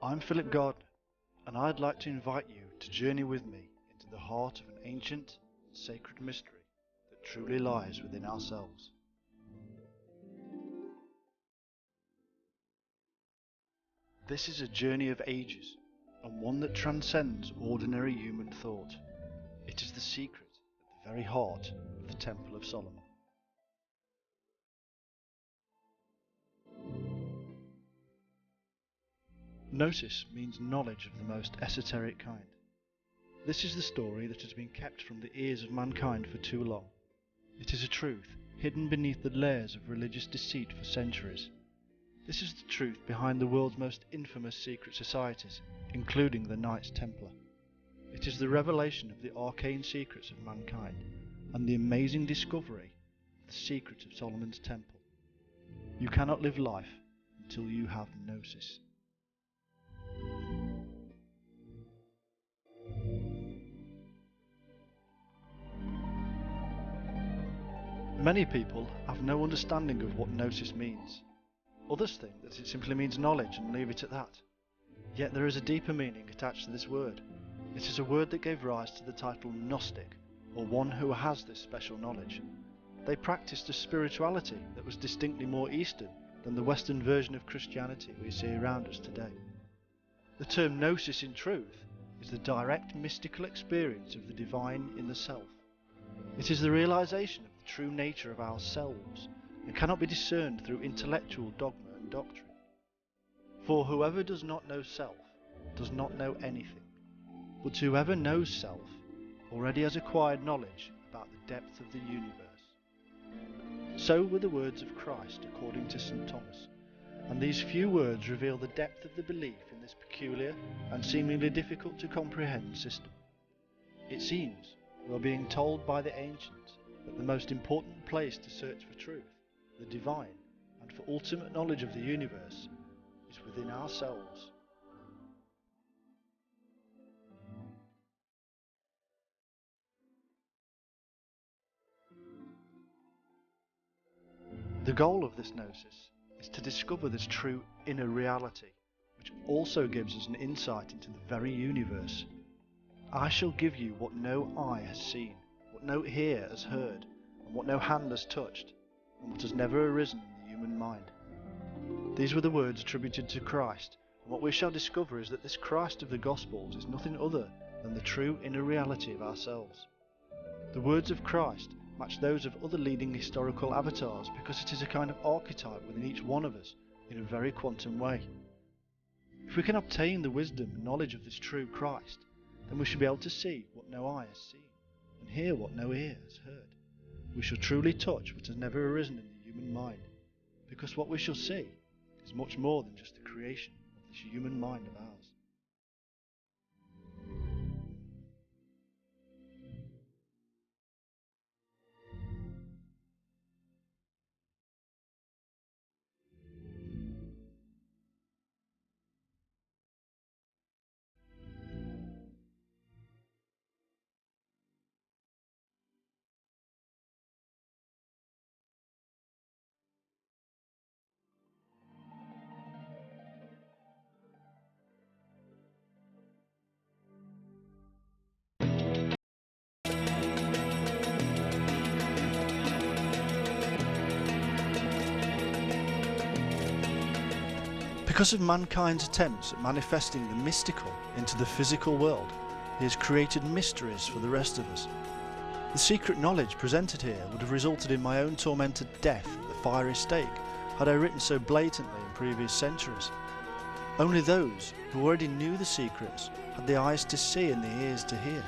I'm Philip Gardiner, and I'd like to invite you to journey with me into the heart of an ancient, sacred mystery that truly lies within ourselves. This is a journey of ages, and one that transcends ordinary human thought. It is the secret at the very heart of the Temple of Solomon. Gnosis means knowledge of the most esoteric kind. This is the story that has been kept from the ears of mankind for too long. It is a truth hidden beneath the layers of religious deceit for centuries. This is the truth behind the world's most infamous secret societies, including the Knights Templar. It is the revelation of the arcane secrets of mankind and the amazing discovery of the secret of Solomon's Temple. You cannot live life until you have Gnosis. Many people have no understanding of what Gnosis means. Others think that it simply means knowledge and leave it at that. Yet there is a deeper meaning attached to this word. It is a word that gave rise to the title Gnostic, or one who has this special knowledge. They practiced a spirituality that was distinctly more Eastern than the Western version of Christianity we see around us today. The term Gnosis, in truth, is the direct mystical experience of the divine in the self. It is the realization of the true nature of ourselves and cannot be discerned through intellectual dogma and doctrine. For whoever does not know self does not know anything, but whoever knows self already has acquired knowledge about the depth of the universe. So were the words of Christ according to St. Thomas, and these few words reveal the depth of the belief in this peculiar and seemingly difficult to comprehend system. It seems we are being told by the ancients that the most important place to search for truth, the divine, and for ultimate knowledge of the universe is within ourselves. The goal of this Gnosis is to discover this true inner reality, which also gives us an insight into the very universe. I shall give you what no eye has seen, what no ear has heard, and what no hand has touched, and what has never arisen in the human mind. These were the words attributed to Christ, and what we shall discover is that this Christ of the Gospels is nothing other than the true inner reality of ourselves. The words of Christ match those of other leading historical avatars because it is a kind of archetype within each one of us in a very quantum way. If we can obtain the wisdom and knowledge of this true Christ, then we shall be able to see what no eye has seen, and hear what no ear has heard. We shall truly touch what has never arisen in the human mind, because what we shall see is much more than just the creation of this human mind of ours. Because of mankind's attempts at manifesting the mystical into the physical world, he has created mysteries for the rest of us. The secret knowledge presented here would have resulted in my own tormented death at the fiery stake had I written so blatantly in previous centuries. Only those who already knew the secrets had the eyes to see and the ears to hear.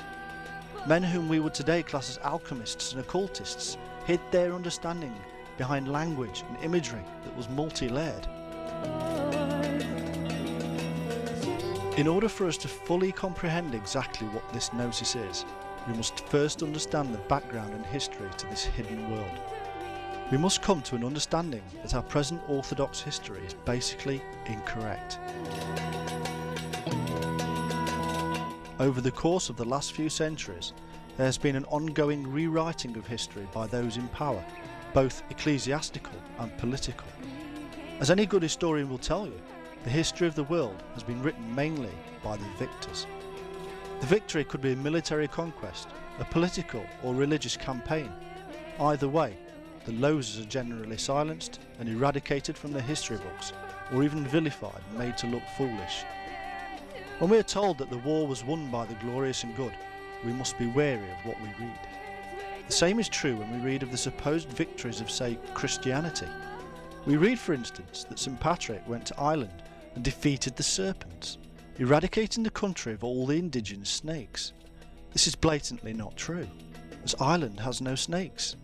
Men whom we would today class as alchemists and occultists hid their understanding behind language and imagery that was multi-layered. In order for us to fully comprehend exactly what this Gnosis is, we must first understand the background and history to this hidden world. We must come to an understanding that our present orthodox history is basically incorrect. Over the course of the last few centuries, there has been an ongoing rewriting of history by those in power, both ecclesiastical and political. As any good historian will tell you, the history of the world has been written mainly by the victors. The victory could be a military conquest, a political or religious campaign. Either way, the losers are generally silenced and eradicated from their history books, or even vilified and made to look foolish. When we are told that the war was won by the glorious and good, we must be wary of what we read. The same is true when we read of the supposed victories of, say, Christianity. We read, for instance, that St. Patrick went to Ireland and defeated the serpents, eradicating the country of all the indigenous snakes. This is blatantly not true, as Ireland has no snakes.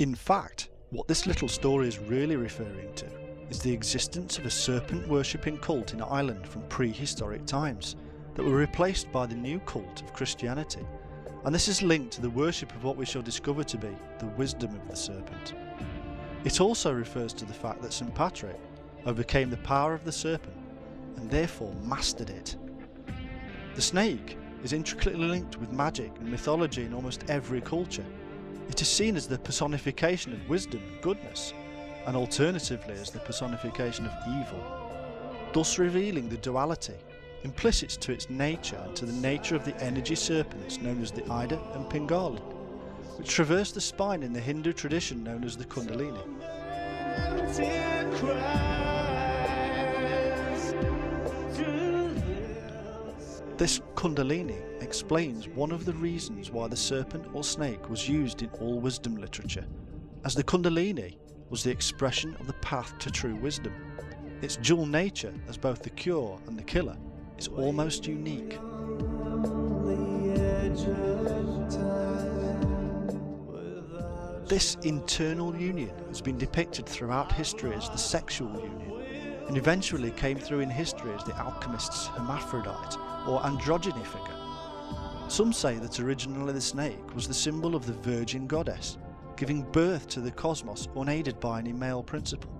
In fact, what this little story is really referring to is the existence of a serpent-worshipping cult in Ireland from prehistoric times that were replaced by the new cult of Christianity, and this is linked to the worship of what we shall discover to be the wisdom of the serpent. It also refers to the fact that St. Patrick overcame the power of the serpent and therefore mastered it. The snake is intricately linked with magic and mythology in almost every culture. It is seen as the personification of wisdom and goodness, and alternatively as the personification of evil, thus revealing the duality implicit to its nature and to the nature of the energy serpents known as the Ida and Pingala, which traverse the spine in the Hindu tradition known as the Kundalini. This Kundalini explains one of the reasons why the serpent or snake was used in all wisdom literature, as the Kundalini was the expression of the path to true wisdom. Its dual nature as both the cure and the killer is almost unique. This internal union has been depicted throughout history as the sexual union, and eventually came through in history as the alchemist's hermaphrodite or androgyny figure. Some say that originally the snake was the symbol of the virgin goddess, giving birth to the cosmos unaided by any male principle,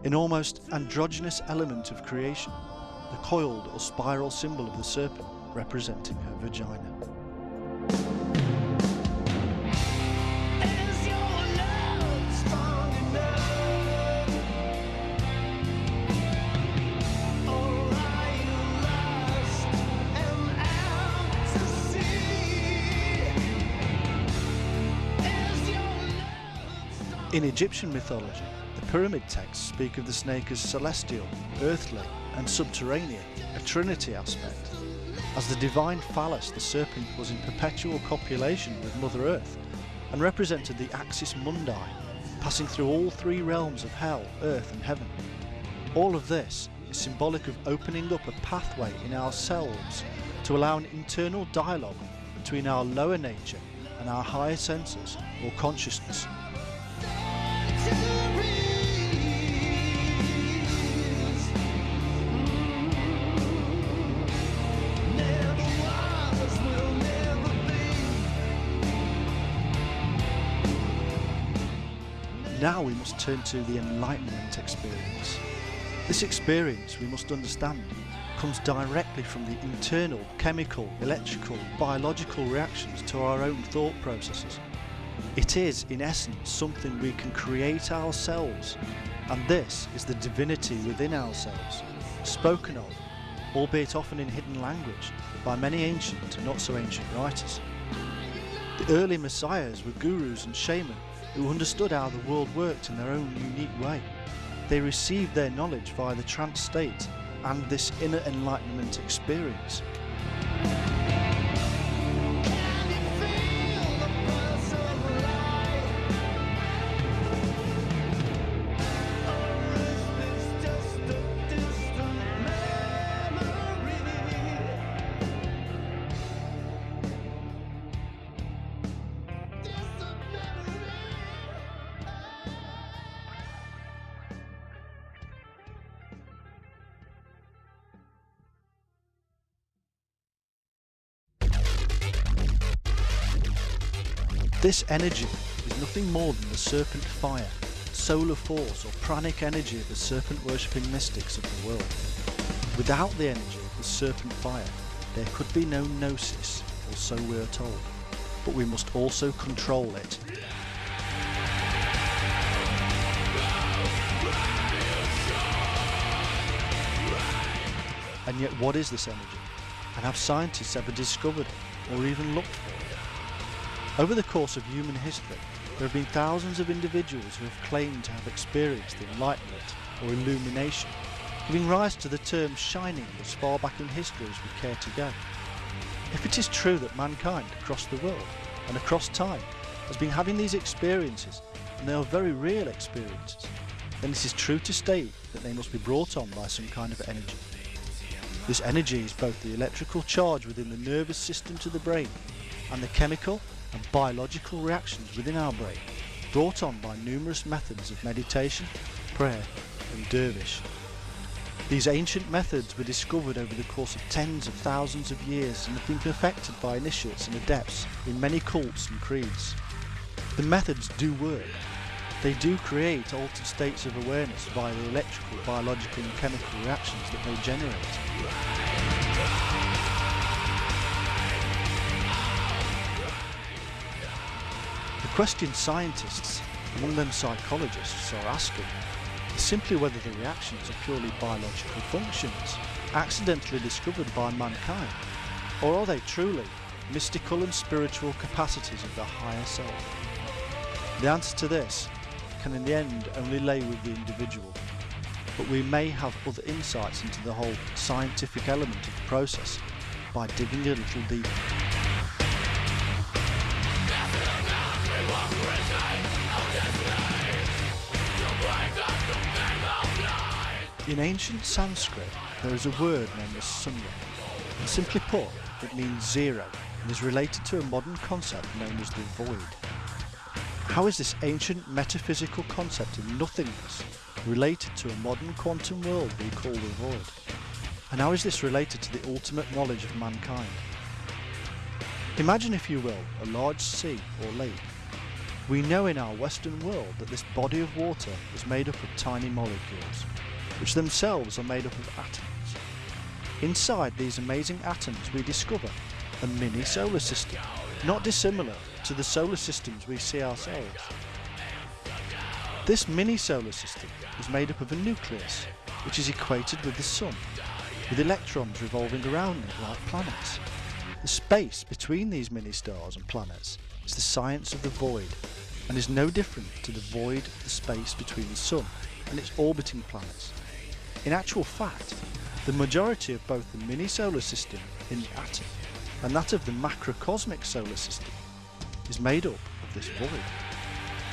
an almost androgynous element of creation, the coiled or spiral symbol of the serpent representing her vagina. In Egyptian mythology, the pyramid texts speak of the snake as celestial, earthly, and subterranean, a trinity aspect. As the divine phallus, the serpent was in perpetual copulation with Mother Earth and represented the axis mundi, passing through all three realms of hell, earth and heaven. All of this is symbolic of opening up a pathway in ourselves to allow an internal dialogue between our lower nature and our higher senses or consciousness. Now we must turn to the enlightenment experience. This experience, we must understand, comes directly from the internal chemical, electrical, biological reactions to our own thought processes. It is, in essence, something we can create ourselves, and this is the divinity within ourselves, spoken of, albeit often in hidden language, by many ancient and not so ancient writers. The early messiahs were gurus and shamans who understood how the world worked in their own unique way. They received their knowledge via the trance state and this inner enlightenment experience. This energy is nothing more than the serpent fire, solar force or pranic energy of the serpent worshipping mystics of the world. Without the energy of the serpent fire, there could be no Gnosis or so we are told, but we must also control it. And yet, what is this energy? And have scientists ever discovered it, or even looked for it? Over the course of human history, there have been thousands of individuals who have claimed to have experienced enlightenment or illumination, giving rise to the term shining as far back in history as we care to go. If it is true that mankind across the world and across time has been having these experiences, and they are very real experiences, then it is true to state that they must be brought on by some kind of energy. This energy is both the electrical charge within the nervous system to the brain and the chemical and biological reactions within our brain, brought on by numerous methods of meditation, prayer and dervish. These ancient methods were discovered over the course of tens of thousands of years and have been perfected by initiates and adepts in many cults and creeds. The methods do work. They do create altered states of awareness via the electrical, biological and chemical reactions that they generate. The question scientists, among them psychologists, are asking is simply whether the reactions are purely biological functions, accidentally discovered by mankind, or are they truly mystical and spiritual capacities of the higher self? The answer to this can in the end only lay with the individual, but we may have other insights into the whole scientific element of the process by digging a little deeper. In ancient Sanskrit, there is a word known as sunya, and simply put, it means zero, and is related to a modern concept known as the void. How is this ancient metaphysical concept of nothingness related to a modern quantum world we call the void? And how is this related to the ultimate knowledge of mankind? Imagine, if you will, a large sea or lake. We know in our Western world that this body of water is made up of tiny molecules, which themselves are made up of atoms. Inside these amazing atoms we discover a mini solar system, not dissimilar to the solar systems we see ourselves. This mini solar system is made up of a nucleus, which is equated with the Sun, with electrons revolving around it like planets. The space between these mini stars and planets is the science of the void, and is no different to the void of the space between the Sun and its orbiting planets. In actual fact, the majority of both the mini solar system in the atom and that of the macrocosmic solar system is made up of this void.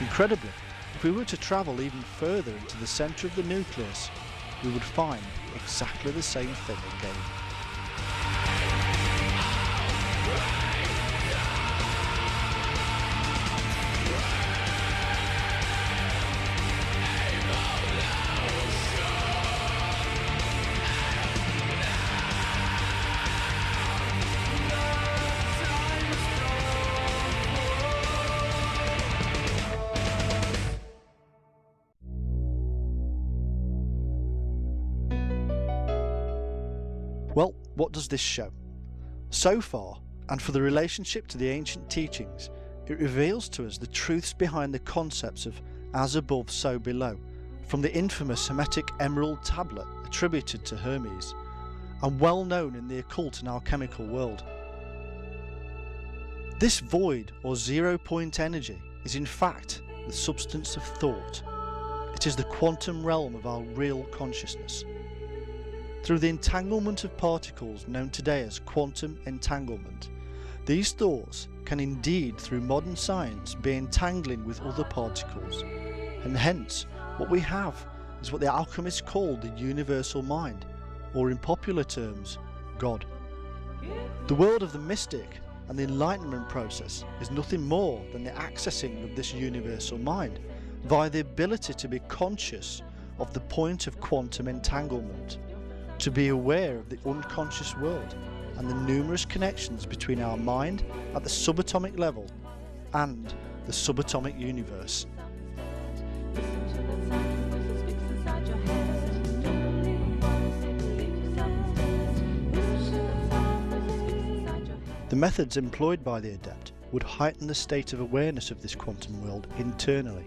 Incredibly, if we were to travel even further into the centre of the nucleus, we would find exactly the same thing again. Well, what does this show? So far, and for the relationship to the ancient teachings, it reveals to us the truths behind the concepts of as above, so below, from the infamous Hermetic emerald tablet attributed to Hermes, and well known in the occult and alchemical world. This void or 0 point energy is in fact the substance of thought. It is the quantum realm of our real consciousness. Through the entanglement of particles known today as quantum entanglement, these thoughts can indeed, through modern science, be entangling with other particles, and hence what we have is what the alchemists called the universal mind, or in popular terms, God. The world of the mystic and the enlightenment process is nothing more than the accessing of this universal mind via the ability to be conscious of the point of quantum entanglement, to be aware of the unconscious world and the numerous connections between our mind at the subatomic level and the subatomic universe. The methods employed by the adept would heighten the state of awareness of this quantum world internally,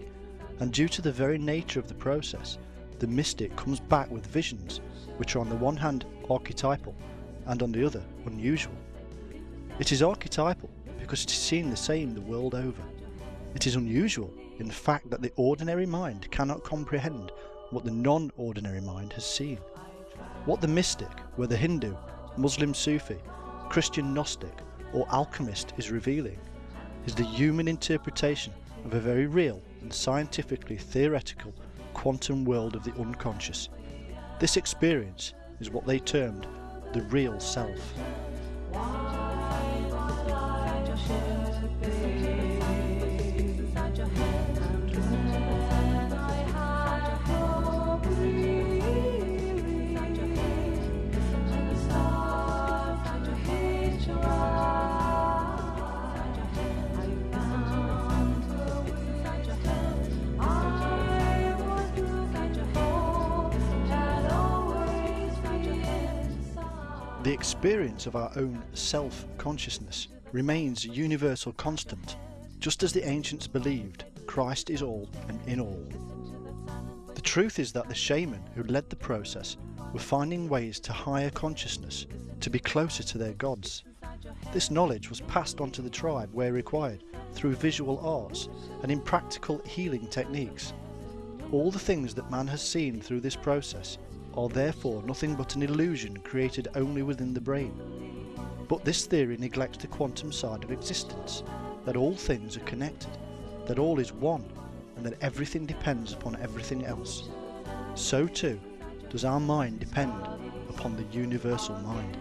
and due to the very nature of the process, the mystic comes back with visions which are on the one hand archetypal and on the other unusual. It is archetypal because it is seen the same the world over. It is unusual in the fact that the ordinary mind cannot comprehend what the non-ordinary mind has seen. What the mystic, whether Hindu, Muslim Sufi, Christian Gnostic or alchemist, is revealing is the human interpretation of a very real and scientifically theoretical quantum world of the unconscious. This experience is what they termed the real self. The experience of our own self-consciousness remains a universal constant, just as the ancients believed Christ is all and in all. The truth is that the shaman who led the process were finding ways to higher consciousness, to be closer to their gods. This knowledge was passed on to the tribe where required, through visual arts and in practical healing techniques. All the things that man has seen through this process are therefore nothing but an illusion created only within the brain. But this theory neglects the quantum side of existence, that all things are connected, that all is one, and that everything depends upon everything else. So too does our mind depend upon the universal mind.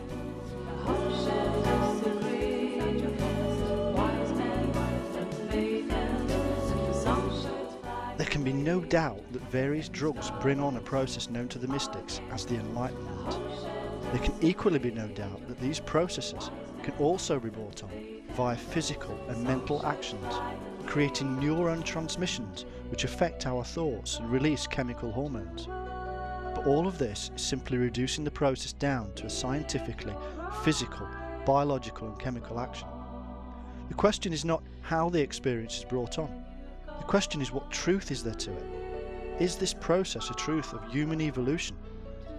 There can be no doubt that various drugs bring on a process known to the mystics as the Enlightenment. There can equally be no doubt that these processes can also be brought on via physical and mental actions, creating neuron transmissions which affect our thoughts and release chemical hormones. But all of this is simply reducing the process down to a scientifically physical, biological and chemical action. The question is not how the experience is brought on. The question is, what truth is there to it? Is this process a truth of human evolution?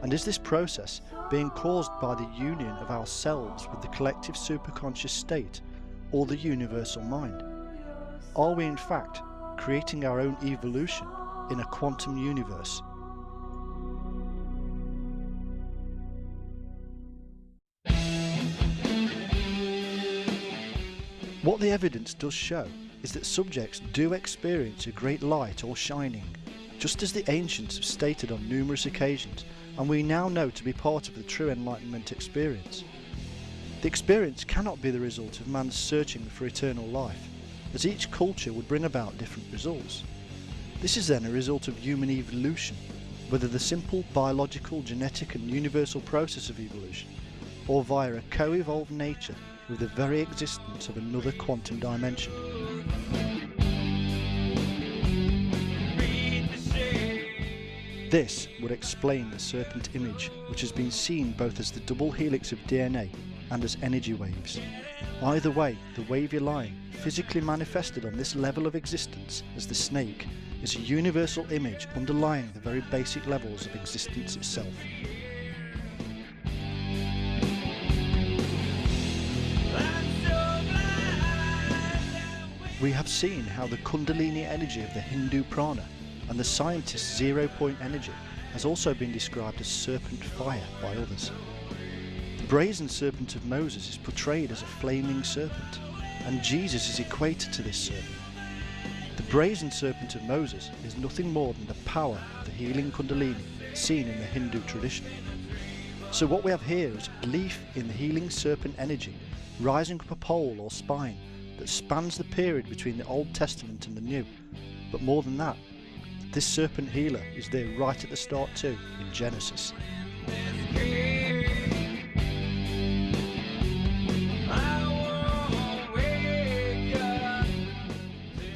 And is this process being caused by the union of ourselves with the collective superconscious state or the universal mind? Are we in fact creating our own evolution in a quantum universe? What the evidence does show is that subjects do experience a great light or shining, just as the ancients have stated on numerous occasions, and we now know to be part of the true Enlightenment experience. The experience cannot be the result of man's searching for eternal life, as each culture would bring about different results. This is then a result of human evolution, whether the simple biological, genetic and universal process of evolution, or via a co-evolved nature with the very existence of another quantum dimension. This would explain the serpent image, which has been seen both as the double helix of DNA and as energy waves. Either way, the wavy line, physically manifested on this level of existence as the snake, is a universal image underlying the very basic levels of existence itself. We have seen how the Kundalini energy of the Hindu prana and the scientist's zero-point energy has also been described as serpent fire by others. The brazen serpent of Moses is portrayed as a flaming serpent, and Jesus is equated to this serpent. The brazen serpent of Moses is nothing more than the power of the healing Kundalini seen in the Hindu tradition. So what we have here is belief in the healing serpent energy rising up a pole or spine that spans the period between the Old Testament and the New. But more than that, this serpent healer is there right at the start too, in Genesis.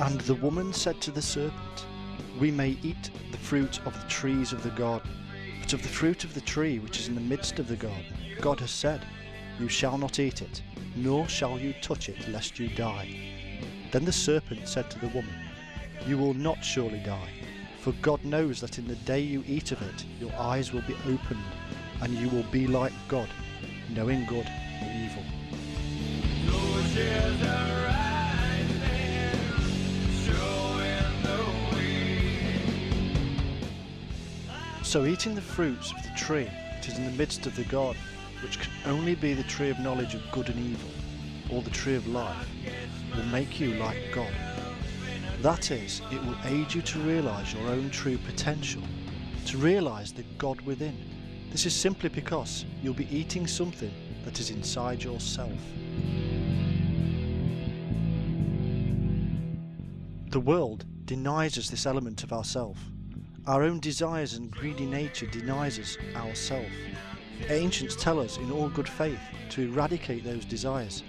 And the woman said to the serpent, "We may eat the fruit of the trees of the garden, but of the fruit of the tree which is in the midst of the garden, God has said, 'You shall not eat it, nor shall you touch it lest you die. Then the serpent said to the woman, You will not surely die, for God knows that in the day you eat of it your eyes will be opened, and you will be like God, knowing good and evil. So eating the fruits of the tree that is in the midst of the garden, which can only be the tree of knowledge of good and evil, or the tree of life, will make you like God. That is, it will aid you to realise your own true potential, to realise the God within. This is simply because you'll be eating something that is inside yourself. The world denies us this element of ourself. Our own desires and greedy nature denies us ourself. Ancients tell us in all good faith to eradicate those desires,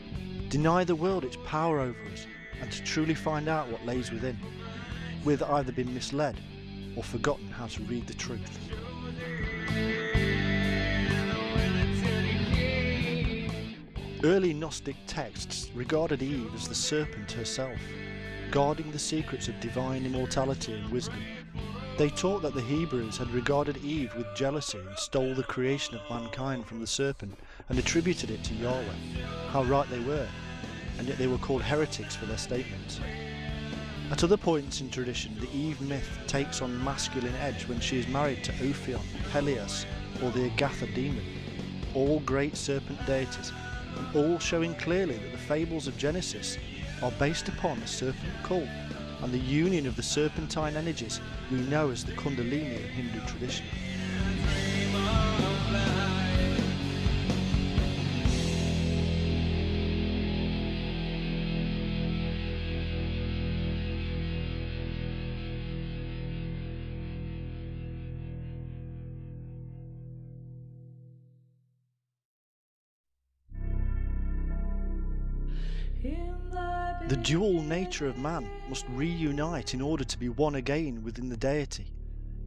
deny the world its power over us, and to truly find out what lays within. We've either been misled or forgotten how to read the truth. Early Gnostic texts regarded Eve as the serpent herself, guarding the secrets of divine immortality and wisdom. They taught that the Hebrews had regarded Eve with jealousy and stole the creation of mankind from the serpent and attributed it to Yahweh. How right they were, and yet they were called heretics for their statements. At other points in tradition, the Eve myth takes on masculine edge when she is married to Ophion, Peleus, or the Agatha demon, all great serpent deities, and all showing clearly that the fables of Genesis are based upon a serpent cult and the union of the serpentine energies we know as the Kundalini in Hindu tradition. The dual nature of man must reunite in order to be one again within the deity.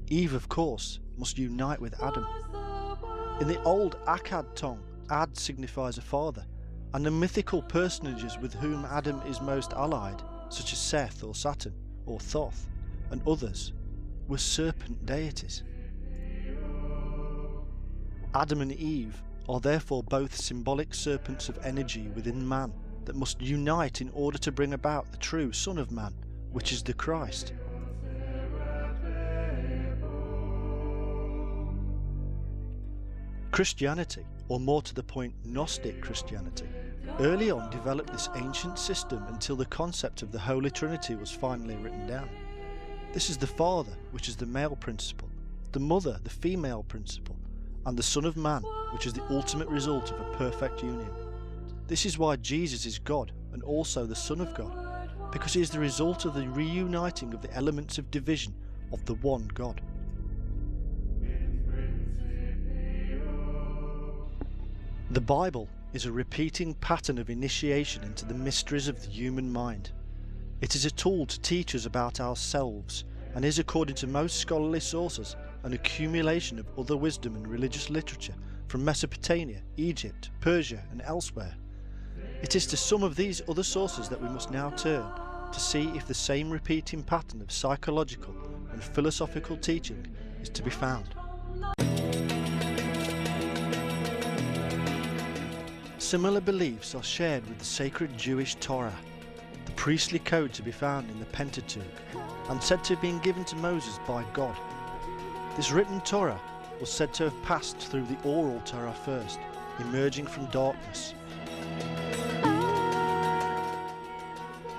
Eve, of course, must unite with Adam. In the old Akkad tongue, Ad signifies a father, and the mythical personages with whom Adam is most allied, such as Seth or Saturn or Thoth and others, were serpent deities. Adam and Eve are therefore both symbolic serpents of energy within man, that must unite in order to bring about the true Son of Man, which is the Christ. Christianity, or more to the point Gnostic Christianity, early on developed this ancient system until the concept of the Holy Trinity was finally written down. This is the Father, which is the male principle, the Mother, the female principle, and the Son of Man, which is the ultimate result of a perfect union. This is why Jesus is God and also the Son of God, because he is the result of the reuniting of the elements of division of the one God. The Bible is a repeating pattern of initiation into the mysteries of the human mind. It is a tool to teach us about ourselves and is, according to most scholarly sources, an accumulation of other wisdom and religious literature from Mesopotamia, Egypt, Persia and elsewhere. It is to some of these other sources that we must now turn to see if the same repeating pattern of psychological and philosophical teaching is to be found. Similar beliefs are shared with the sacred Jewish Torah, the priestly code to be found in the Pentateuch, and said to have been given to Moses by God. This written Torah was said to have passed through the oral Torah first, emerging from darkness.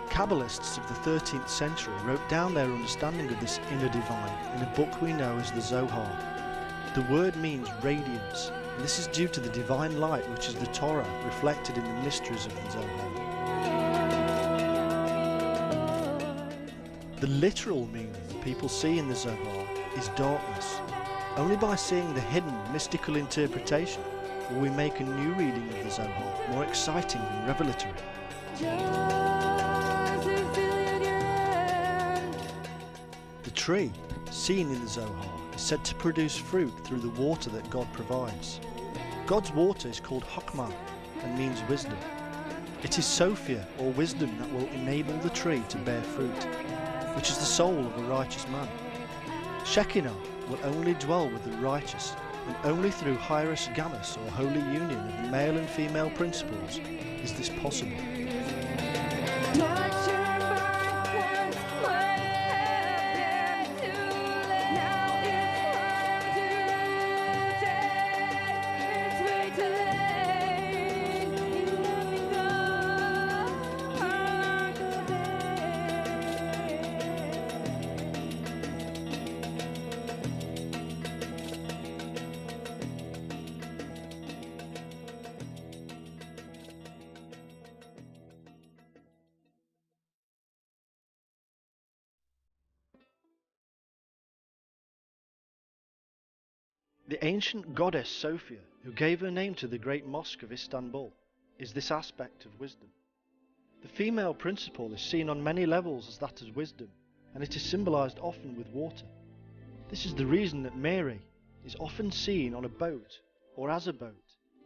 Kabbalists of the 13th century wrote down their understanding of this inner divine in a book we know as the Zohar. The word means radiance, and this is due to the divine light which is the Torah reflected in the mysteries of the Zohar. The literal meaning people see in the Zohar is darkness. Only by seeing the hidden mystical interpretation will we make a new reading of the Zohar more exciting and revelatory. The tree, seen in the Zohar, is said to produce fruit through the water that God provides. God's water is called Chokmah and means wisdom. It is Sophia, or wisdom, that will enable the tree to bear fruit, which is the soul of a righteous man. Shekinah will only dwell with the righteous, and only through Hieros Gammus, or holy union of the male and female principles, is this possible. The ancient goddess Sophia, who gave her name to the great mosque of Istanbul, is this aspect of wisdom. The female principle is seen on many levels as that of wisdom, and it is symbolized often with water. This is the reason that Mary is often seen on a boat or as a boat,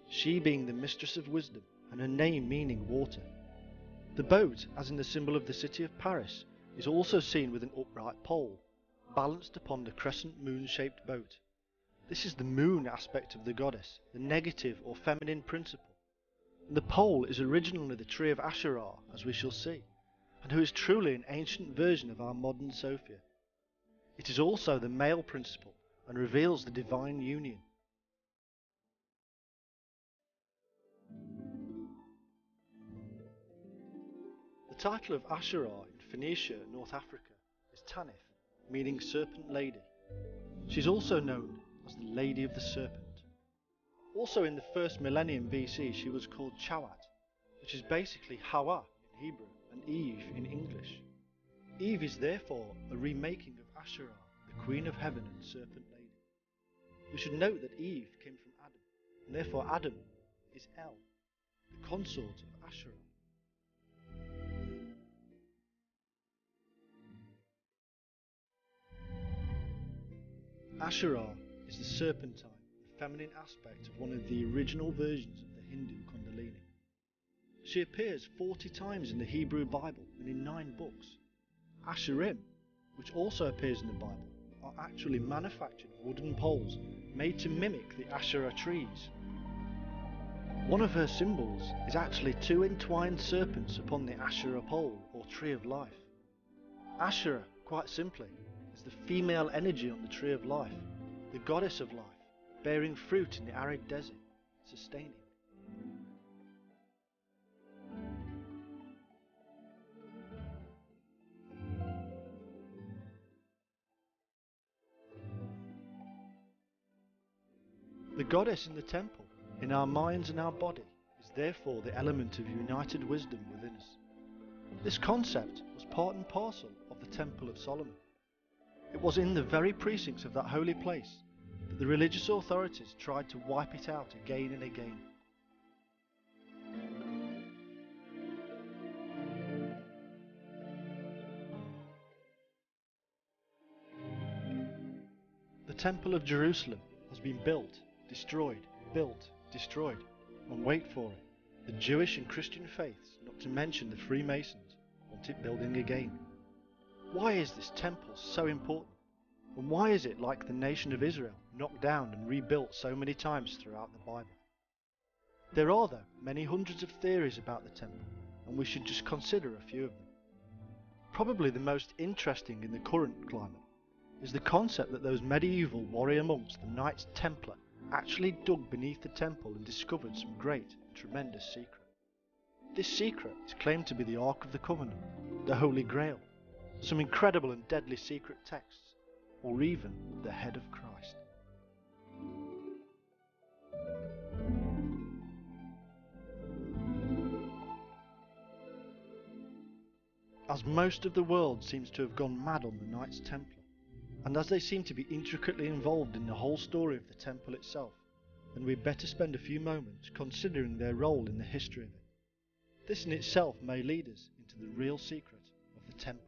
she being the mistress of wisdom and her name meaning water. The boat, as in the symbol of the city of Paris, is also seen with an upright pole, balanced upon the crescent moon-shaped boat. This is the moon aspect of the goddess, the negative or feminine principle. And the pole is originally the tree of Asherah, as we shall see, and who is truly an ancient version of our modern Sophia. It is also the male principle and reveals the divine union. The title of Asherah in Phoenicia, North Africa, is Tanith, meaning serpent lady. She is also known as the Lady of the Serpent. Also in the first millennium BC she was called Chawat, which is basically Hawa in Hebrew and Eve in English. Eve is therefore a remaking of Asherah, the Queen of Heaven and Serpent Lady. We should note that Eve came from Adam, and therefore Adam is El, the consort of Asherah. Asherah is the serpentine and feminine aspect of one of the original versions of the Hindu Kundalini. She appears 40 times in the Hebrew Bible and in 9 books. Asherim, which also appears in the Bible, are actually manufactured wooden poles made to mimic the Asherah trees. One of her symbols is actually 2 entwined serpents upon the Asherah pole, or tree of life. Asherah, quite simply, is the female energy on the tree of life, the goddess of life, bearing fruit in the arid desert, sustaining. The goddess in the temple, in our minds and our body, is therefore the element of united wisdom within us. This concept was part and parcel of the Temple of Solomon. It was in the very precincts of that holy place that the religious authorities tried to wipe it out again and again. The Temple of Jerusalem has been built, destroyed, and wait for it. The Jewish and Christian faiths, not to mention the Freemasons, want it building again. Why is this temple so important? And why is it, like the nation of Israel, knocked down and rebuilt so many times throughout the Bible? There are, though, many hundreds of theories about the temple, and we should just consider a few of them. Probably the most interesting in the current climate is the concept that those medieval warrior monks, the Knights Templar, actually dug beneath the temple and discovered some great and tremendous secret. This secret is claimed to be the Ark of the Covenant, the Holy Grail, some incredible and deadly secret texts, or even the head of Christ. As most of the world seems to have gone mad on the Knights Templar, and as they seem to be intricately involved in the whole story of the temple itself, then we'd better spend a few moments considering their role in the history of it. This in itself may lead us into the real secret of the temple.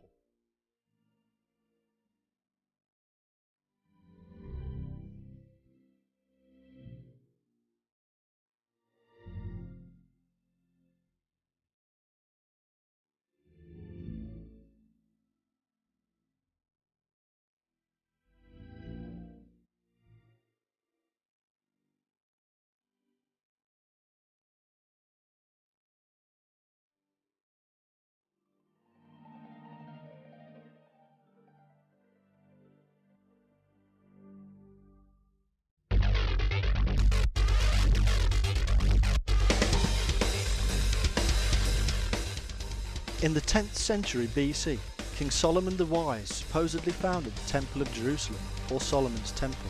In the 10th century BC, King Solomon the Wise supposedly founded the Temple of Jerusalem, or Solomon's Temple.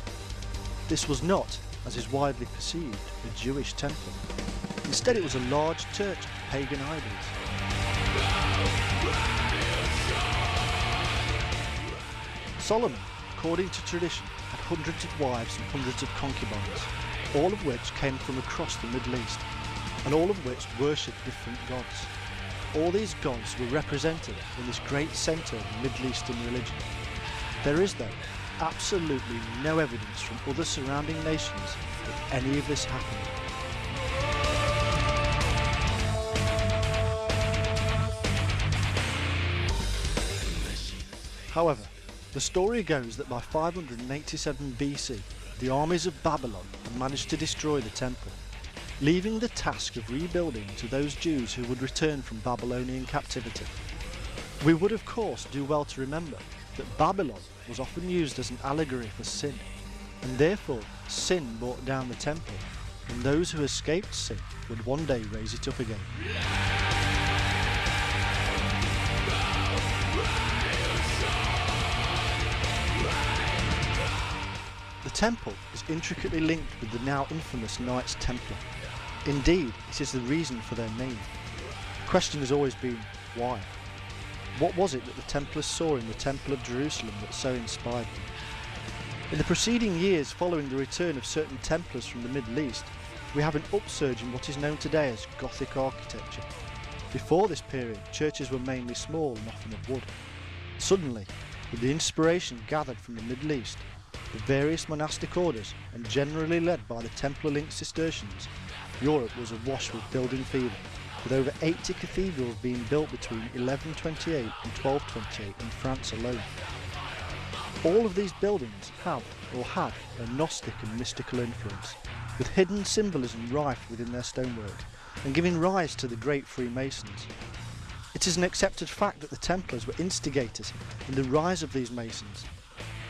This was not, as is widely perceived, a Jewish temple. Instead it was a large church of pagan idols. Solomon, according to tradition, had hundreds of wives and hundreds of concubines, all of which came from across the Middle East, and all of which worshipped different gods. All these gods were represented in this great centre of Middle Eastern religion. There is, though, absolutely no evidence from other surrounding nations that any of this happened. However, the story goes that by 587 BC, the armies of Babylon had managed to destroy the temple, leaving the task of rebuilding to those Jews who would return from Babylonian captivity. We would of course do well to remember that Babylon was often used as an allegory for sin, and therefore sin brought down the temple, and those who escaped sin would one day raise it up again. The temple is intricately linked with the now infamous Knights Templar. Indeed, it is the reason for their name. The question has always been, why? What was it that the Templars saw in the Temple of Jerusalem that so inspired them? In the preceding years following the return of certain Templars from the Middle East, we have an upsurge in what is known today as Gothic architecture. Before this period, churches were mainly small and often of wood. Suddenly, with the inspiration gathered from the Middle East, the various monastic orders, and generally led by the Templar-linked Cistercians, Europe was awash with building fever, with over 80 cathedrals being built between 1128 and 1228 in France alone. All of these buildings have or had a Gnostic and mystical influence, with hidden symbolism rife within their stonework, and giving rise to the great Freemasons. It is an accepted fact that the Templars were instigators in the rise of these Masons,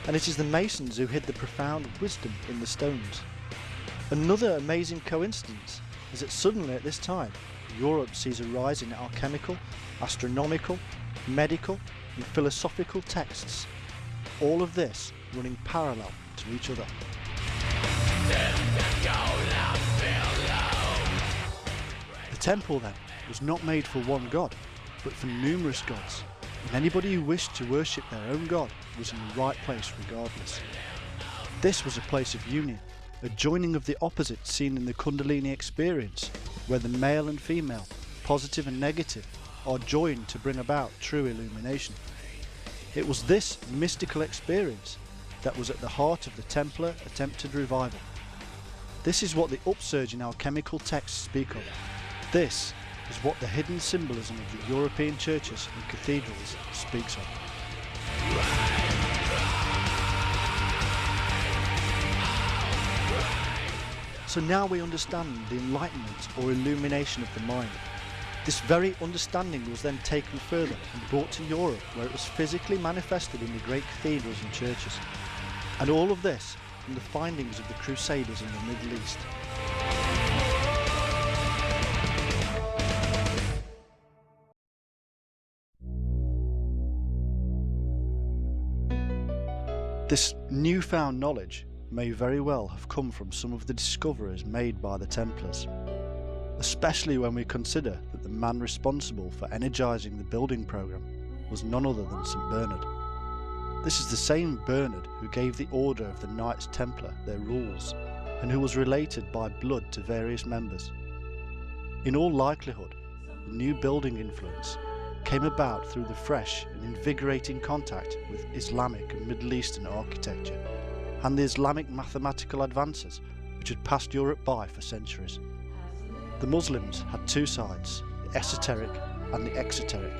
and it is the Masons who hid the profound wisdom in the stones. Another amazing coincidence is that suddenly at this time, Europe sees a rise in alchemical, astronomical, medical and philosophical texts, all of this running parallel to each other. The temple then was not made for one god, but for numerous gods, and anybody who wished to worship their own god was in the right place regardless. This was a place of union, a joining of the opposites seen in the Kundalini experience, where the male and female, positive and negative, are joined to bring about true illumination. It was this mystical experience that was at the heart of the Templar attempted revival. This is what the upsurge in alchemical texts speak of. This is what the hidden symbolism of the European churches and cathedrals speaks of. So now we understand the enlightenment or illumination of the mind. This very understanding was then taken further and brought to Europe, where it was physically manifested in the great cathedrals and churches. And all of this from the findings of the Crusaders in the Middle East. This newfound knowledge may very well have come from some of the discoveries made by the Templars, especially when we consider that the man responsible for energising the building programme was none other than St. Bernard. This is the same Bernard who gave the order of the Knights Templar their rules, and who was related by blood to various members. In all likelihood, the new building influence came about through the fresh and invigorating contact with Islamic and Middle Eastern architecture, and the Islamic mathematical advances which had passed Europe by for centuries. The Muslims had two sides, the esoteric and the exoteric,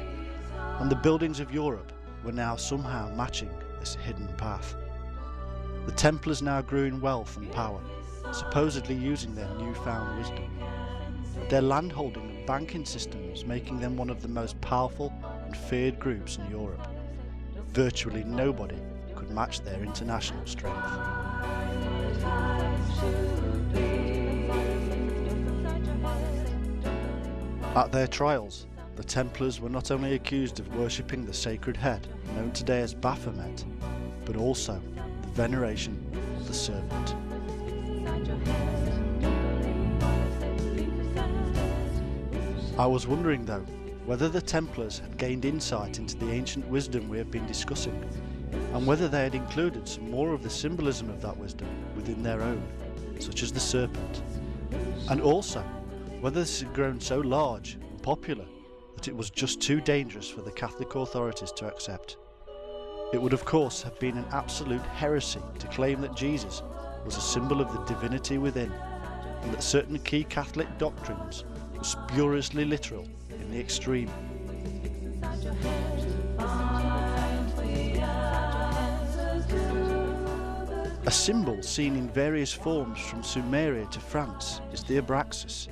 and the buildings of Europe were now somehow matching this hidden path. The Templars now grew in wealth and power, supposedly using their newfound wisdom, their landholding and banking systems making them one of the most powerful and feared groups in Europe. Virtually nobody could match their international strength. At their trials, the Templars were not only accused of worshipping the sacred head, known today as Baphomet, but also the veneration of the serpent. I was wondering though, whether the Templars had gained insight into the ancient wisdom we have been discussing, and whether they had included some more of the symbolism of that wisdom within their own, such as the serpent, and also whether this had grown so large and popular that it was just too dangerous for the Catholic authorities to accept. It would of course have been an absolute heresy to claim that Jesus was a symbol of the divinity within, and that certain key Catholic doctrines were spuriously literal in the extreme. A symbol seen in various forms from Sumeria to France is the Abraxas,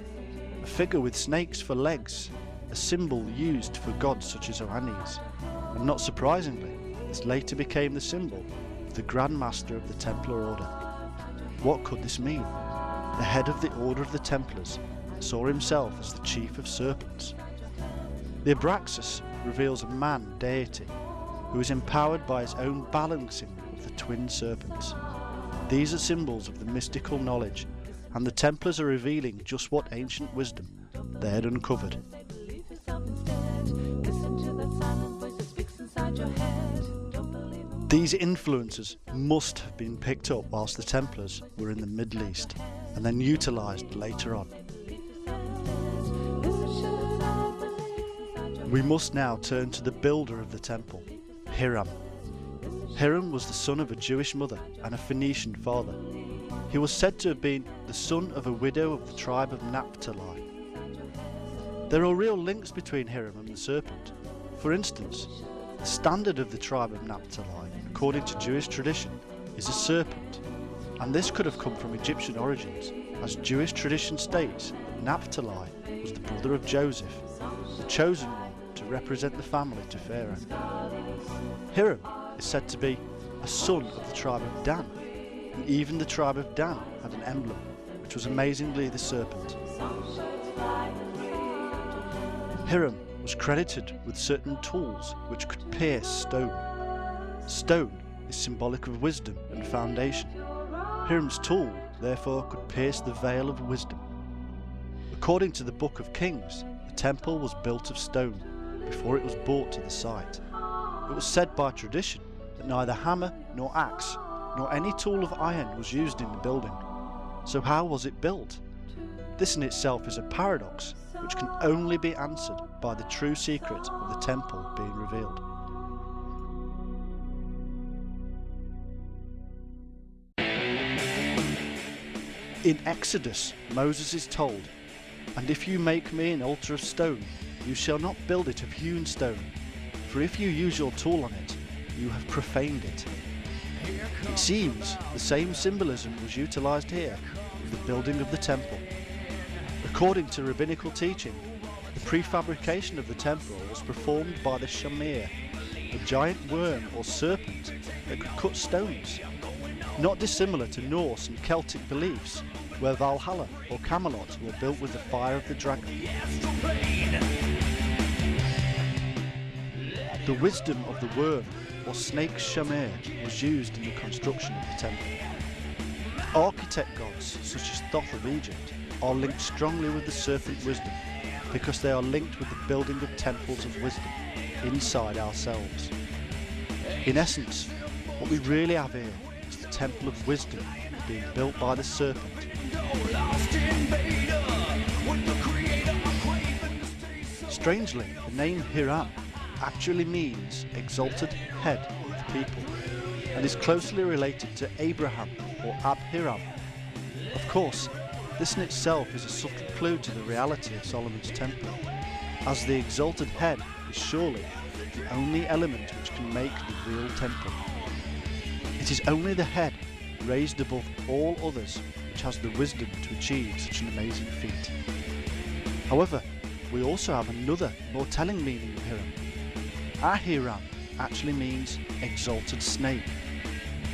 a figure with snakes for legs, a symbol used for gods such as Oannes, and not surprisingly, this later became the symbol of the Grand Master of the Templar Order. What could this mean? The head of the Order of the Templars saw himself as the chief of serpents. The Abraxas reveals a man deity who is empowered by his own balancing of the twin serpents. These are symbols of the mystical knowledge, and the Templars are revealing just what ancient wisdom they had uncovered. These influences must have been picked up whilst the Templars were in the Middle East, and then utilised later on. We must now turn to the builder of the temple, Hiram. Hiram was the son of a Jewish mother and a Phoenician father. He was said to have been the son of a widow of the tribe of Naphtali. There are real links between Hiram and the serpent. For instance, the standard of the tribe of Naphtali, according to Jewish tradition, is a serpent, and this could have come from Egyptian origins, as Jewish tradition states that Naphtali was the brother of Joseph, the chosen one to represent the family to Pharaoh. Hiram is said to be a son of the tribe of Dan, and even the tribe of Dan had an emblem, which was amazingly the serpent. Hiram was credited with certain tools which could pierce stone. Stone is symbolic of wisdom and foundation. Hiram's tool, therefore, could pierce the veil of wisdom. According to the Book of Kings, the temple was built of stone before it was brought to the site. It was said by tradition that neither hammer nor axe nor any tool of iron was used in the building. So how was it built? This in itself is a paradox which can only be answered by the true secret of the temple being revealed. In Exodus, Moses is told, "And if you make me an altar of stone, you shall not build it of hewn stone, for if you use your tool on it, you have profaned it." It seems the same symbolism was utilised here with the building of the temple. According to rabbinical teaching, the prefabrication of the temple was performed by the shamir, a giant worm or serpent that could cut stones, not dissimilar to Norse and Celtic beliefs, where Valhalla or Camelot were built with the fire of the dragon. The wisdom of the worm or snake shamir was used in the construction of the temple. Architect gods such as Thoth of Egypt are linked strongly with the serpent wisdom because they are linked with the building of temples of wisdom inside ourselves. In essence, what we really have here is the temple of wisdom being built by the serpent. Strangely, the name Hiram actually means exalted head of the people and is closely related to Abraham or Abhiram. Of course, this in itself is a subtle clue to the reality of Solomon's temple, as the exalted head is surely the only element which can make the real temple. It is only the head, raised above all others, which has the wisdom to achieve such an amazing feat. However, we also have another, more telling meaning of Hiram. Ahiram actually means exalted snake.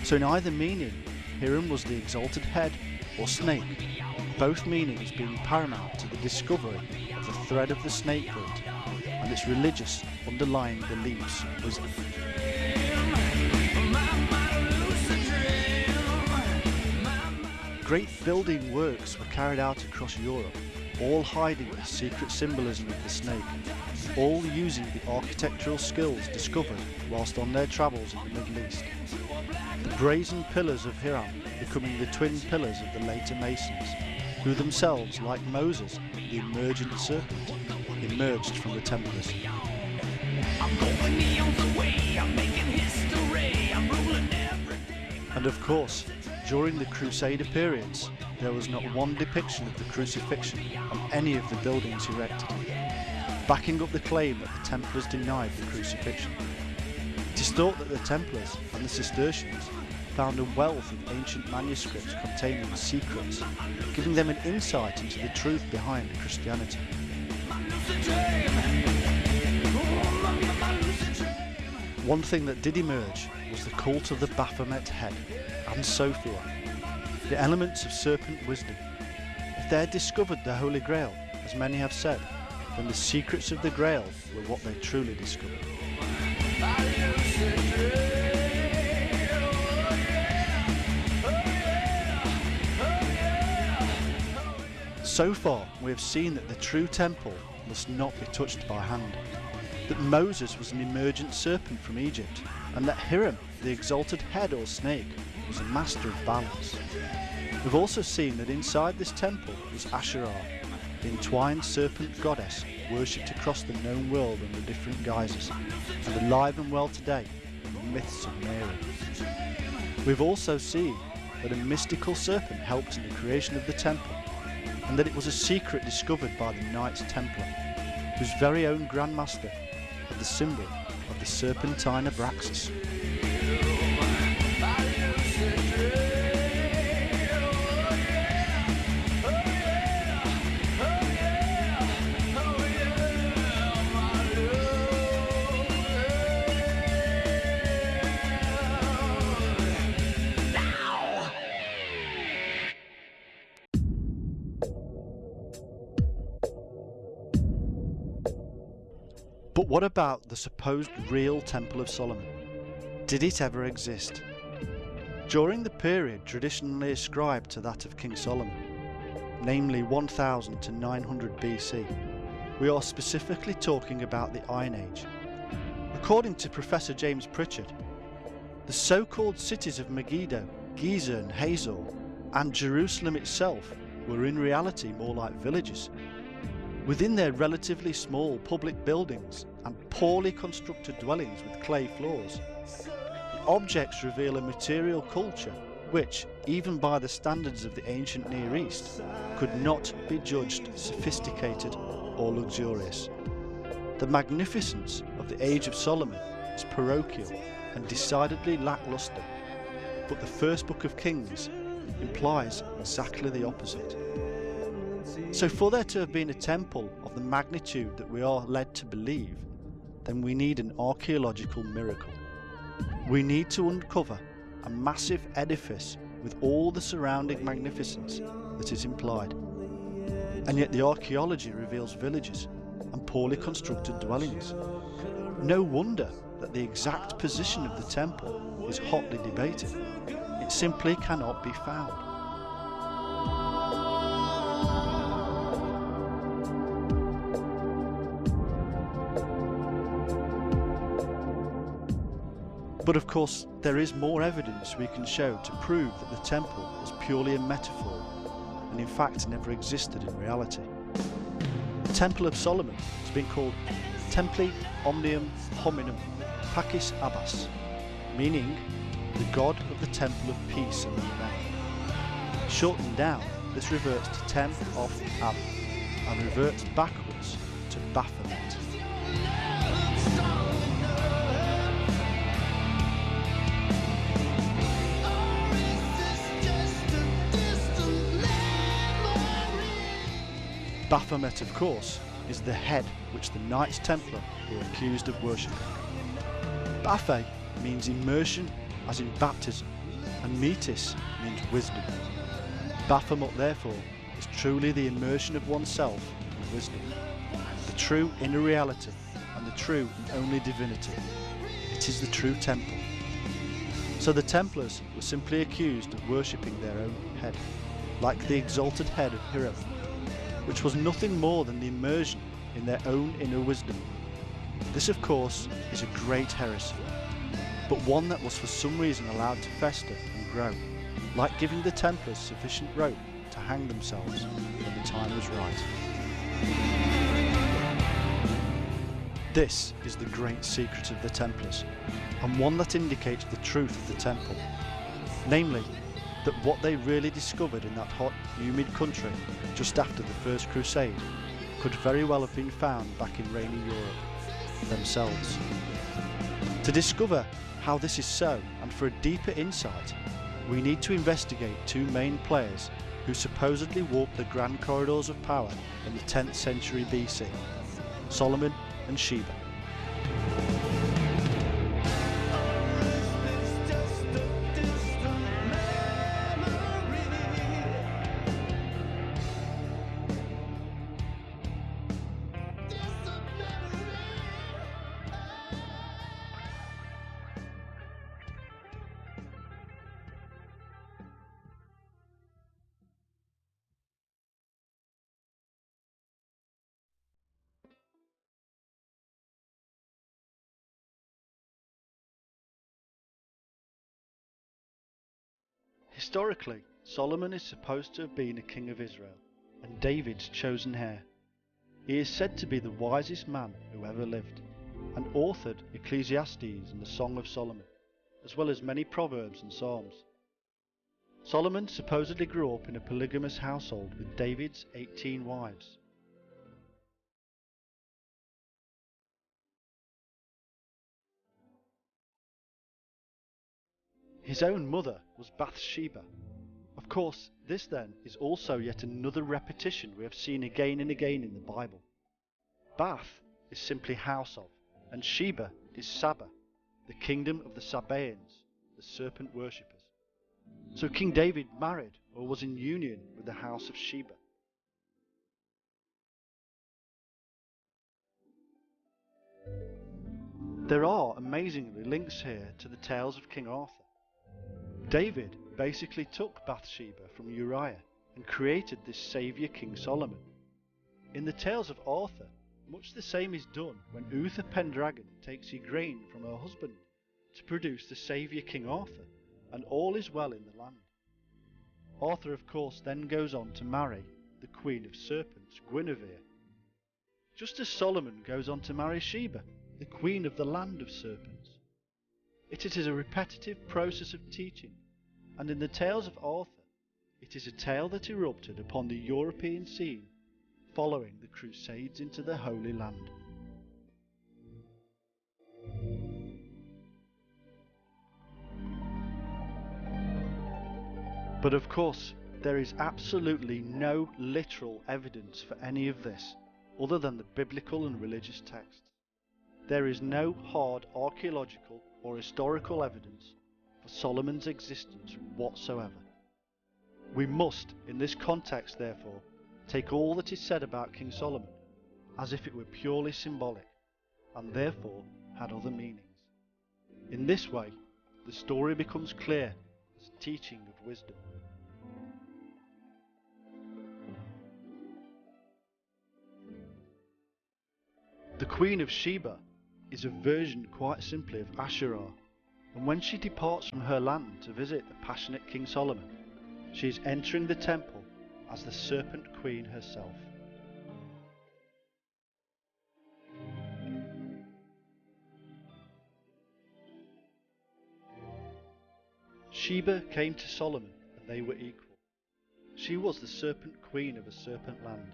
So in either meaning, Hiram was the exalted head or snake, both meanings being paramount to the discovery of the thread of the snake root and its religious underlying beliefs and wisdom. Great building works were carried out across Europe, all hiding the secret symbolism of the snake, all using the architectural skills discovered whilst on their travels in the Middle East. The brazen pillars of Hiram becoming the twin pillars of the later Masons, who themselves, like Moses, the emergent serpent, emerged from the Templars. And of course, during the Crusader periods, there was not one depiction of the crucifixion on any of the buildings erected, backing up the claim that the Templars denied the crucifixion. It is thought that the Templars and the Cistercians found a wealth of ancient manuscripts containing secrets, giving them an insight into the truth behind Christianity. One thing that did emerge was the cult of the Baphomet head and Sophia, the elements of serpent wisdom. If they had discovered the Holy Grail, as many have said, then the secrets of the Grail were what they truly discovered. So far, we have seen that the true temple must not be touched by hand, that Moses was an emergent serpent from Egypt, and that Hiram, the exalted head or snake, was a master of balance. We've also seen that inside this temple was Asherah, the entwined serpent goddess worshipped across the known world under different guises, and alive and well today in the myths of Mary. We've also seen that a mystical serpent helped in the creation of the temple, and that it was a secret discovered by the Knights Templar, whose very own Grand Master had the symbol of the serpentine Abraxas. But what about the supposed real Temple of Solomon? Did it ever exist? During the period traditionally ascribed to that of King Solomon, namely 1000 to 900 BC, we are specifically talking about the Iron Age. According to Professor James Pritchard, the so-called cities of Megiddo, Giza and Hazor, and Jerusalem itself were in reality more like villages. Within their relatively small public buildings and poorly constructed dwellings with clay floors, the objects reveal a material culture which, even by the standards of the ancient Near East, could not be judged sophisticated or luxurious. The magnificence of the Age of Solomon is parochial and decidedly lackluster, but the first book of Kings implies exactly the opposite. So for there to have been a temple of the magnitude that we are led to believe, then we need an archaeological miracle. We need to uncover a massive edifice with all the surrounding magnificence that is implied. And yet the archaeology reveals villages and poorly constructed dwellings. No wonder that the exact position of the temple is hotly debated. It simply cannot be found. But of course, there is more evidence we can show to prove that the temple was purely a metaphor and in fact never existed in reality. The Temple of Solomon has been called Templi Omnium Hominum Pacis Abbas, meaning the God of the Temple of Peace among men. Shortened down, this reverts to Tem of Ab and reverts backwards to Baphomet. Baphomet, of course, is the head which the Knights Templar were accused of worshipping. Baphe means immersion as in baptism, and metis means wisdom. Baphomet, therefore, is truly the immersion of oneself in wisdom, the true inner reality true and only divinity. It is the true temple. So the Templars were simply accused of worshipping their own head, like the exalted head of Hiram, which was nothing more than the immersion in their own inner wisdom. This, of course, is a great heresy, but one that was for some reason allowed to fester and grow, like giving the Templars sufficient rope to hang themselves when the time was right. This is the great secret of the Templars, and one that indicates the truth of the temple, namely, that what they really discovered in that hot, humid country just after the First Crusade could very well have been found back in rainy Europe themselves. To discover how this is so, and for a deeper insight, we need to investigate two main players who supposedly walked the grand corridors of power in the 10th century BC, Solomon and Sheba. Historically, Solomon is supposed to have been a king of Israel, and David's chosen heir. He is said to be the wisest man who ever lived, and authored Ecclesiastes and the Song of Solomon, as well as many proverbs and psalms. Solomon supposedly grew up in a polygamous household with David's 18 wives. His own mother was Bathsheba. Of course, this then is also yet another repetition we have seen again and again in the Bible. Bath is simply house of, and Sheba is Saba, the kingdom of the Sabaeans, the serpent worshippers. So King David married or was in union with the house of Sheba. There are amazingly links here to the tales of King Arthur. David basically took Bathsheba from Uriah and created this saviour King Solomon. In the tales of Arthur, much the same is done when Uther Pendragon takes Igraine from her husband to produce the saviour King Arthur, and all is well in the land. Arthur, of course, then goes on to marry the Queen of Serpents, Guinevere, just as Solomon goes on to marry Sheba, the Queen of the Land of Serpents. It is a repetitive process of teaching, and in the tales of Arthur, it is a tale that erupted upon the European scene following the Crusades into the Holy Land. But of course, there is absolutely no literal evidence for any of this, other than the biblical and religious texts. There is no hard archaeological or historical evidence for Solomon's existence whatsoever. We must, in this context therefore, take all that is said about King Solomon as if it were purely symbolic, and therefore had other meanings. In this way, the story becomes clear as a teaching of wisdom. The Queen of Sheba is a version quite simply of Asherah, and when she departs from her land to visit the passionate King Solomon, she is entering the temple as the Serpent Queen herself. Sheba came to Solomon and they were equal. She was the Serpent Queen of a serpent land.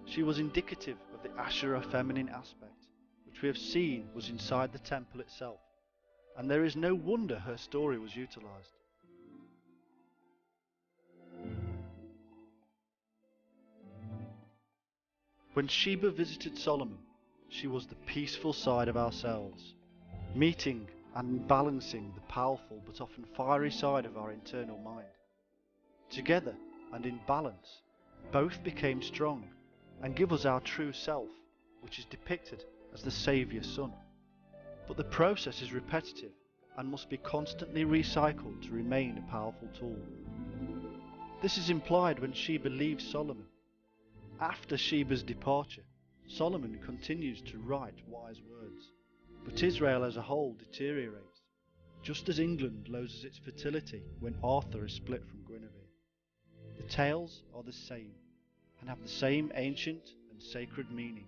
She was indicative of the Asherah feminine aspect, which we have seen was inside the temple itself, and there is no wonder her story was utilized. When Sheba visited Solomon, she was the peaceful side of ourselves, meeting and balancing the powerful but often fiery side of our internal mind. Together and in balance, both became strong and give us our true self, which is depicted as the Saviour's son. But the process is repetitive and must be constantly recycled to remain a powerful tool. This is implied when Sheba leaves Solomon. After Sheba's departure, Solomon continues to write wise words, but Israel as a whole deteriorates, just as England loses its fertility when Arthur is split from Guinevere. The tales are the same, and have the same ancient and sacred meaning,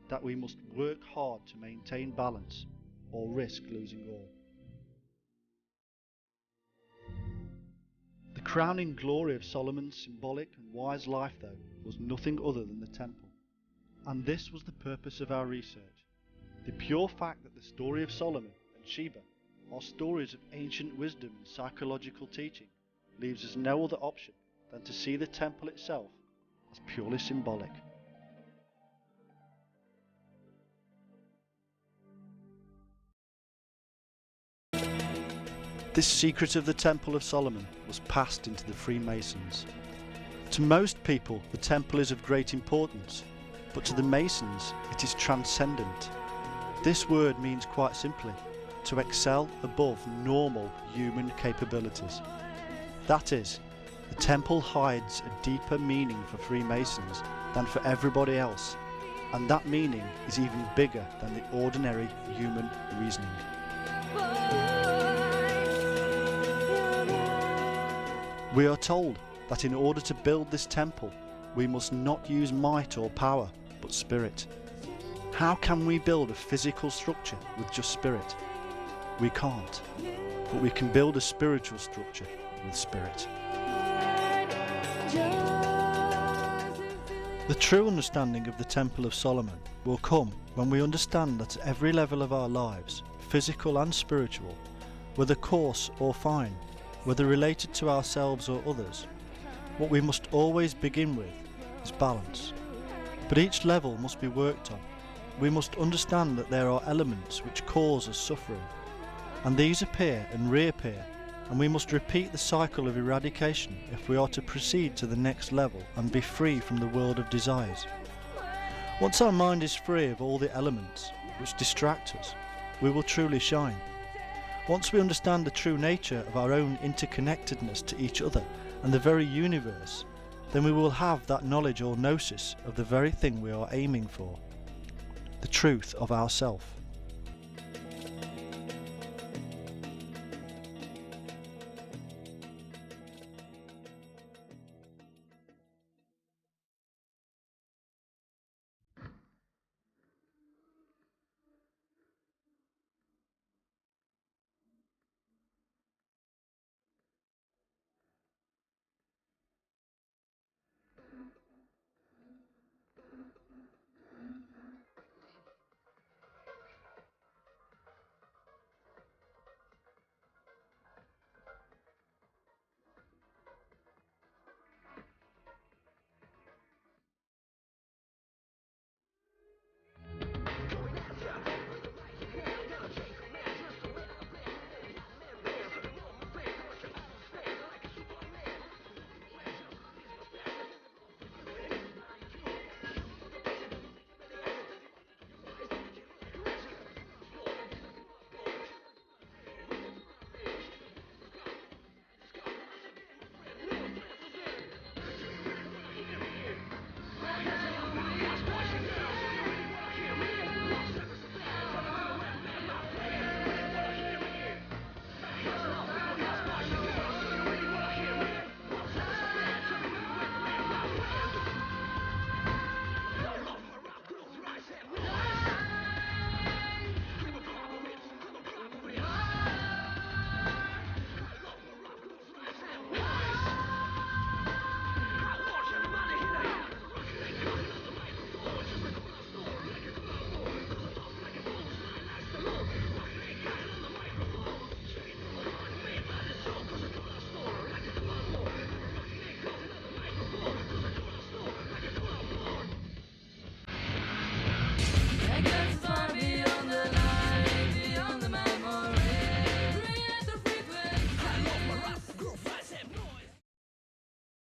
that we must work hard to maintain balance or risk losing all. The crowning glory of Solomon's symbolic and wise life, though, was nothing other than the temple. And this was the purpose of our research. The pure fact that the story of Solomon and Sheba are stories of ancient wisdom and psychological teaching leaves us no other option than to see the temple itself as purely symbolic. This secret of the Temple of Solomon was passed into the Freemasons. To most people, the temple is of great importance, but to the Masons, it is transcendent. This word means quite simply, to excel above normal human capabilities. That is, the temple hides a deeper meaning for Freemasons than for everybody else, and that meaning is even bigger than the ordinary human reasoning. We are told that in order to build this temple, we must not use might or power, but spirit. How can we build a physical structure with just spirit? We can't, but we can build a spiritual structure with spirit. The true understanding of the Temple of Solomon will come when we understand that at every level of our lives, physical and spiritual, whether coarse or fine, whether related to ourselves or others, what we must always begin with is balance. But each level must be worked on. We must understand that there are elements which cause us suffering, and these appear and reappear, and we must repeat the cycle of eradication if we are to proceed to the next level and be free from the world of desires. Once our mind is free of all the elements which distract us, we will truly shine. Once we understand the true nature of our own interconnectedness to each other and the very universe, then we will have that knowledge or gnosis of the very thing we are aiming for, the truth of ourself.